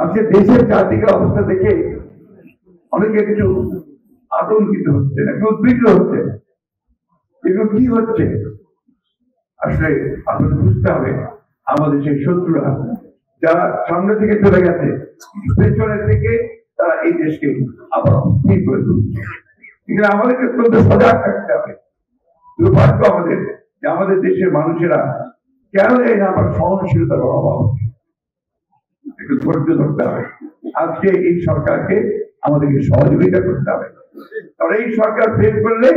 আজকে দেশের চারদিকের অবস্থা দেখে অনেকে একটু আতঙ্কিত হচ্ছে, একটু উদ্বিগ্ন হচ্ছে। এগুলো কি হচ্ছে? আসলে আপনাদের বুঝতে হবে, আমাদের সেই শত্রুরা যারা সামনে থেকে চলে গেছে, পেছনে থেকে তারা এই দেশকে আবার অস্থির করে তুলছে। এখানে আমাদেরকে অত্যন্ত সজাগ থাকতে হবে। দুর্ভাগ্য আমাদের যে আমাদের দেশের মানুষেরা কেন এই না আবার সহনশীলতার অভাব, একটু ধৈর্য ধরতে হবে। আজকে এই সরকারকে আমাদেরকে সহযোগিতা করতে হবে, কারণ এই সরকার ফেল করলে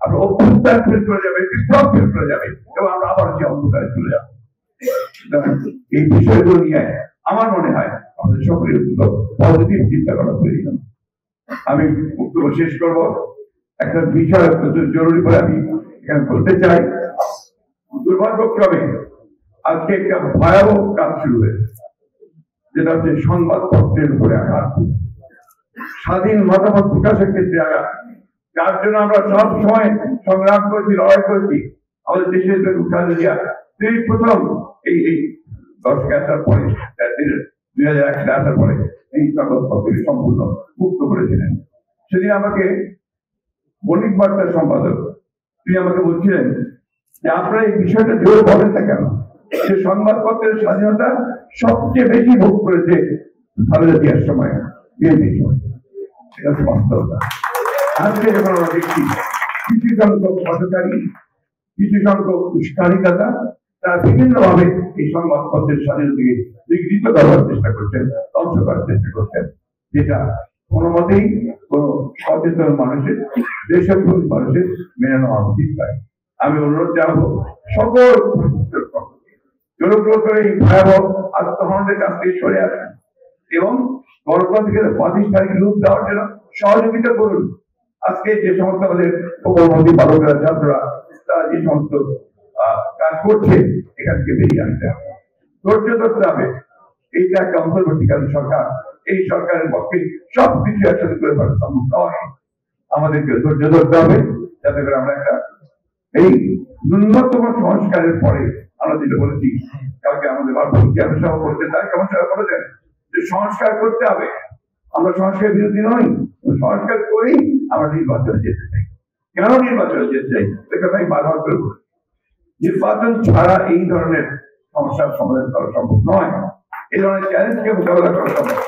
আমরা অভ্যুত্থান ফেল করে যাবে, বিপ্লব ফেল করে যাবে এবং আমরা আবার যে অন্ধকারে চলে যাবো। এই বিষয়গুলো নিয়ে আমার মনে হয় আমাদের সকলের পজিটিভ চিন্তা করা প্রয়োজন। আমি বক্তব্য শেষ করবো, একটা বিষয় জরুরি বলে আমি এখানে বলতে চাই। দুর্ভাগ্যক্রমে আজকে একটা ভয়াবহ কাজ শুরু হয়েছে, যেটা হচ্ছে সংবাদপত্রের উপরে আঘাত, স্বাধীন মতামত প্রকাশের ক্ষেত্রে আঘাত, যার জন্য আমরা সব সময় সংগ্রাম করেছি, লড়াই করেছি। আমাদের দেশের তিনি প্রথম এই দশকে আসার পরে, 2001 সালে আসার পরে এই সংবাদপত্রকে সম্পূর্ণ মুক্ত করেছিলেন। সেদিন আমাকে বণিক বার্তার সম্পাদক তিনি আমাকে বলছিলেন যে আপনারা এই বিষয়টা জোর বলেন না কেন, যে সংবাদপত্রের স্বাধীনতা সবচেয়ে বেশি ভোগ করেছে খালেদা জিয়ার সময়, বিএনপির সময়। এটা হচ্ছে বাস্তবতা। আজকে যখন আমরা দেখছি কিছু সংখ্যক পথকারী, কিছু সংখ্যক উস্কানিদাতা তারা বিভিন্ন ভাবে এই সংবাদপত্রের স্বাধীনতাকে বিঘ্নিত করার চেষ্টা করছেন, ধ্বংস করার চেষ্টা করছেন, যেটা কোনো মতেই কোন সচেতন মানুষের, দেশপ্রেমিক মানুষের মেনে নেওয়া উচিত নয়। আমি অনুরোধ জানাবো সকল জনপ্রিয় করে এই ভয়াবহ আত্মহননের কাছ থেকে সরে আসেন এবং গণতন্ত্রকে প্রাতিষ্ঠানিক রূপ দেওয়ার জন্য সহযোগিতা করুন। আজকে যে সমস্ত আমাদের প্রধানমন্ত্রী বালকেরা, ছাত্ররা, তারা যে সমস্ত কাজ করছে, এখান থেকে বেরিয়ে আসতে হবে, ধৈর্য ধরতে হবে। এইটা একটা অন্তর্বর্তীকালীন সরকার, এই সরকারের পক্ষে সবকিছু একসাথে করে ফেলা সম্ভব নয়। আমাদেরকে ধৈর্য ধরতে হবে, যাতে করে আমরা একটা এই ন্যূনতম সংস্কারের পরে আমরা যেটা বলেছি কালকে আমাদের সভা করতে চাই, কেমন সভা করেছেন যে সংস্কার করতে হবে। আমরা সংস্কার বিরোধী নই, সংস্কার করেই আমরা নির্বাচনে যেতে চাই। কেন নির্বাচনে যেতে চাই সে কথাই বারবার করে বলি। নির্বাচন ছাড়া এই ধরনের সমস্যার সমাধান করা সম্ভব নয়, এই ধরনের চ্যালেঞ্জকে মোকাবেলা করা সম্ভব।